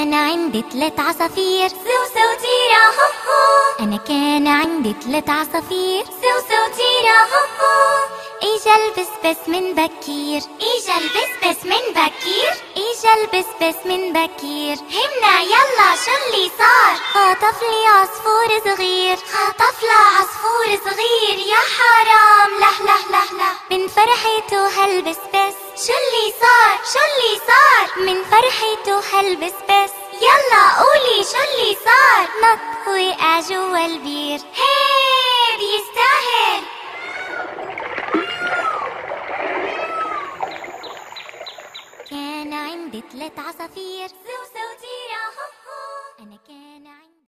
كان عندي 3 عصافير سو سو تيرا هو هو. أنا كان عندي 3 عصافير سو سو تيرا هو هو. إجا البسبس من بكير، إجا البسبس من بكير، إجا البسبس من بكير. همنا يلا شو اللي صار؟ خطف لي عصفور صغير، خطف لي عصفور صغير. يا حرام له له له له. من فرحته هالبسبس شو اللي صار؟ شو اللي صار؟ من فرحته هالبسبس يلا قولي شو اللي صار؟ نط وقع جوا البير. هي بيستاهل. كان عندي 3 عصافير